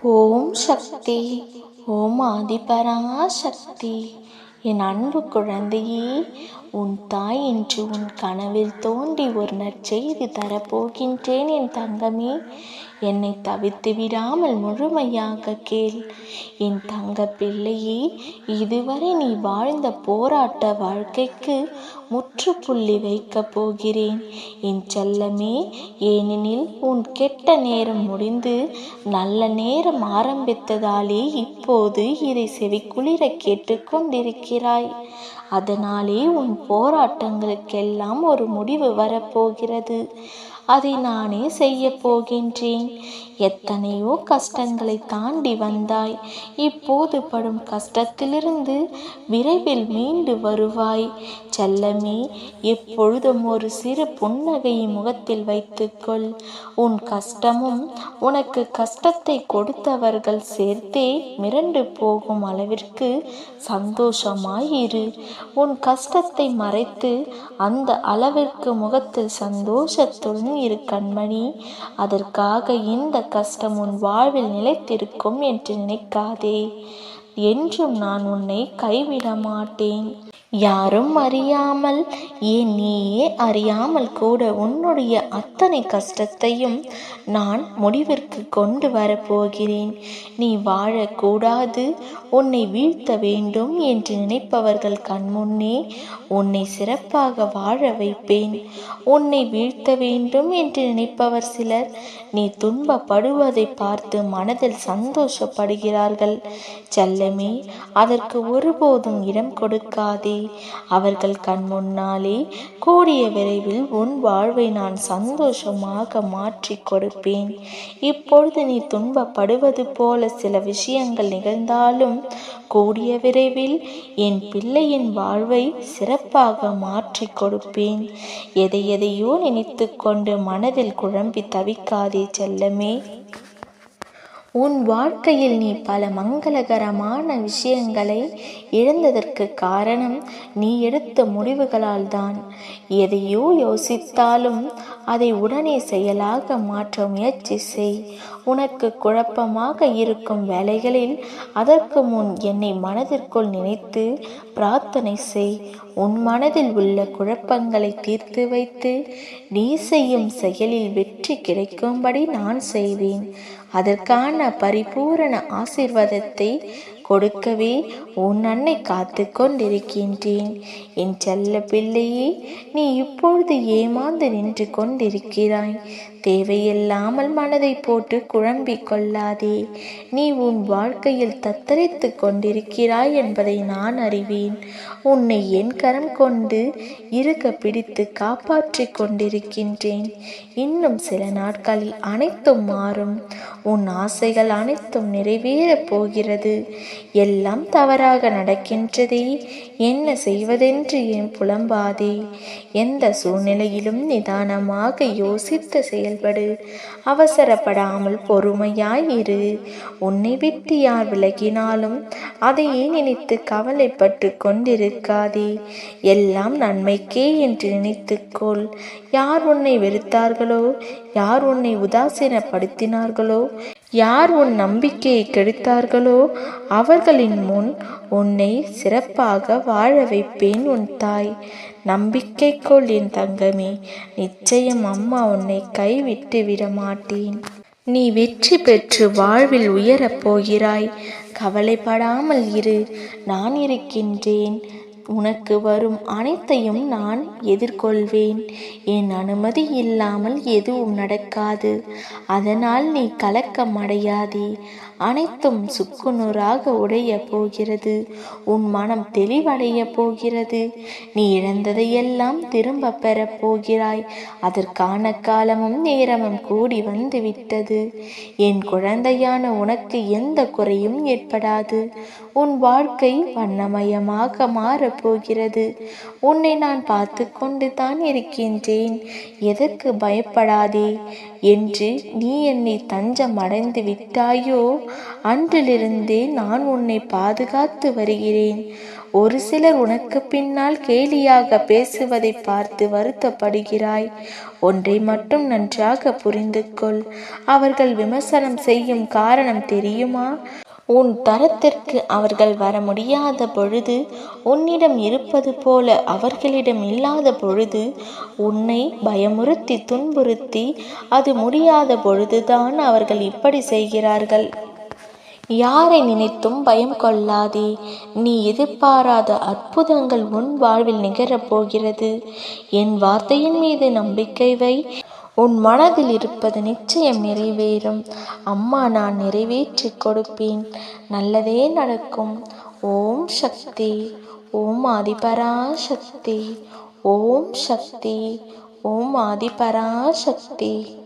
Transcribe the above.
ஓம் சக்தி. ஓம் ஆதிபரா சக்தி. என் அன்பு குழந்தையே, உன் தாய் இன்று உன் கனவில் தோன்றி ஒரு நற்செய்தி தரப்போகின்றேன். என் தங்கமே, என்னை தவித்து விடாமல் முழுமையாக கேள். என் தங்க பிள்ளையே, இதுவரை நீ வாழ்ந்த போராட்ட வாழ்க்கைக்கு முற்றுப்புள்ளி வைக்கப் போகிறேன் என் செல்லமே. ஏனெனில் உன் கெட்ட நேரம் முடிந்து நல்ல நேரம் ஆரம்பித்ததாலே இப்போது இதை செவிக்குளிர கேட்டுக்கொண்டிருக்கிறாய். அதனாலே உன் போராட்டங்களுக்கெல்லாம் ஒரு முடிவு வரப்போகிறது. அதை நானே செய்ய போகின்றேன். எத்தனையோ கஷ்டங்களை தாண்டி வந்தாய். இப்போது படும் கஷ்டத்திலிருந்து விரைவில் மீண்டு வருவாய். செல்லமே, எப்பொழுதும் ஒரு சிறு புன்னகையை முகத்தில் வைத்துக்கொள். உன் கஷ்டமும் உனக்கு கஷ்டத்தை கொடுத்தவர்கள் சேர்த்தே மிரண்டு போகும் அளவிற்கு சந்தோஷமாயிரு. உன் கஷ்டத்தை மறைத்து அந்த அளவிற்கு முகத்தில் சந்தோஷத்துடன் இரு கண்மணி. அதற்காக இந்த கஷ்டம் உன் வாழ்வில் நிலைத்திருக்கும் என்று நினைக்காதே. என்றும் நான் உன்னை கைவிட மாட்டேன். யாரும் அறியாமல், ஏன் நீயே அறியாமல் கூட உன்னுடைய அத்தனை கஷ்டத்தையும் நான் முடிவிற்கு கொண்டு வரப்போகிறேன். நீ வாழக்கூடாது, உன்னை வீழ்த்த வேண்டும் என்று நினைப்பவர்கள் கண்முன்னே உன்னை சிறப்பாக வாழ வைப்பேன். உன்னை வீழ்த்த வேண்டும் என்று நினைப்பவர் சிலர் நீ துன்பப்படுவதை பார்த்து மனதில் சந்தோஷப்படுகிறார்கள். செல்லமே, அதற்கு ஒருபோதும் இடம் கொடுக்காதே. அவர்கள் கண் முன்னாலே கூடிய விரைவில் உன் வாழ்வை நான் சந்தோஷமாக மாற்றி கொடுப்பேன். இப்பொழுது நீ துன்பப்படுவது போல சில விஷயங்கள் நிகழ்ந்தாலும் கூடிய விரைவில் என் பிள்ளையின் வாழ்வை சிறப்பாக மாற்றி கொடுப்பேன். எதையோ நினைத்து கொண்டு மனதில் குழம்பி தவிக்காதே செல்லமே. உன் வாழ்க்கையில் நீ பல மங்களகரமான விஷயங்களை இழந்ததற்கு காரணம் நீ எடுத்த முடிவுகளால் தான். எதையோ யோசித்தாலும் அதை உடனே செயலாக மாற்ற முயற்சி செய். உனக்கு குழப்பமாக இருக்கும் வேளைகளில் அதற்கு முன் என்னை மனதிற்குள் நினைத்து பிரார்த்தனை செய். உன் மனதில் உள்ள குழப்பங்களை தீர்த்து வைத்து நீ செய்யும் செயலில் வெற்றி கிடைக்கும்படி நான் செய்வேன். அதற்கான பரிபூரண ஆசீர்வாதத்தை கொடுக்கவே உன் அன்னை காத்து கொண்டிருக்கின்றேன். என் செல்ல பிள்ளையே, நீ இப்பொழுது ஏமாந்து நின்று கொண்டிருக்கிறாய். தேவையில்லாமல் மனதை போட்டு குழம்பிக் கொள்ளாதே. நீ உன் வாழ்க்கையில் தத்தளித்து கொண்டிருக்கிறாய் என்பதை நான் அறிவேன். உன்னை என் கரம் கொண்டு இறுக பிடித்து காப்பாற்றி கொண்டிருக்கின்றேன். இன்னும் சில நாட்களில் அனைத்தும் மாறும். உன் ஆசைகள் அனைத்தும் நிறைவேறப் போகிறது. எல்லாம் தவறாக நடக்கின்றதே, என்ன செய்வதென்று ஏன் புலம்பாதே. எந்த சூழ்நிலையிலும் நிதானமாக யோசித்து செயல்படு. அவசரப்படாமல் பொறுமையாயிரு. உன்னை விட்டு யார் விலகினாலும் அதையே நினைத்து கவலைப்பட்டு கொண்டிருக்காதே. எல்லாம் நன்மைக்கே என்று நினைத்துக்கொள். யார் உன்னை வெறுத்தார்களோ, யார் உன்னை உதாசீனப்படுத்தினார்களோ, யார் உன் நம்பிக்கையை கெடுத்தார்களோ அவர்களின் முன் உன்னை சிறப்பாக வாழ வைப்பேன் உன் தாய். நம்பிக்கை கொள் என் தங்கமே. நிச்சயம் அம்மா உன்னை கைவிட்டு விட மாட்டேன். நீ வெற்றி பெற்று வாழ்வில் உயரப் போகிறாய். கவலைப்படாமல் இரு. நான் இருக்கின்றேன். உனக்கு வரும் அனைத்தையும் நான் எதிர்கொள்வேன். என் அனுமதி இல்லாமல் எதுவும் நடக்காது. அதனால் நீ கலக்கம் அடையாதே. அனைத்தும் சுக்குநூறாக உடைய போகிறது. உன் மனம் தெளிவடைய போகிறது. நீ இழந்ததையெல்லாம் திரும்ப பெறப் போகிறாய். அதற்கான காலமும் நேரமும் கூடி வந்து விட்டது. என் குழந்தையான உனக்கு எந்த குறையும் ஏற்படாது. உன் வாழ்க்கை வண்ணமயமாக மாறப்போகிறது. உன்னை நான் பார்த்து கொண்டு தான் இருக்கின்றேன். எதற்கு பயப்படாதே என்று நீ என்னை தஞ்சம் அடைந்து விட்டாயோ, அன்றிலிருந்தே நான் உன்னை பாதுகாத்து வருகிறேன். ஒரு சிலர் உனக்கு பின்னால் கேலியாக பேசுவதை பார்த்து வருத்தப்படுகிறாய். ஒன்றை மட்டும் நன்றாக புரிந்து கொள். அவர்கள் விமர்சனம் செய்யும் காரணம் தெரியுமா? உன் தரத்திற்கு அவர்கள் வர முடியாத பொழுது, உன்னிடம் இருப்பது போல அவர்களிடம் இல்லாத பொழுது, உன்னை பயமுறுத்தி துன்புறுத்தி அது முடியாத பொழுதுதான் அவர்கள் இப்படி செய்கிறார்கள். யாரை நினைத்தும் பயம் கொள்ளாதே. நீ எதிர்பாராத அற்புதங்கள் உன் வாழ்வில் நிகழப் போகிறது. என் வார்த்தையின் மீது நம்பிக்கை வை. உன் மனதில் இருப்பது நிச்சயம் நிறைவேறும். அம்மா நான் நிறைவேற்றி கொடுப்பேன். நல்லதே நடக்கும். ஓம் சக்தி. ஓம் ஆதிபராசக்தி. ஓம் சக்தி. ஓம் ஆதிபராசக்தி.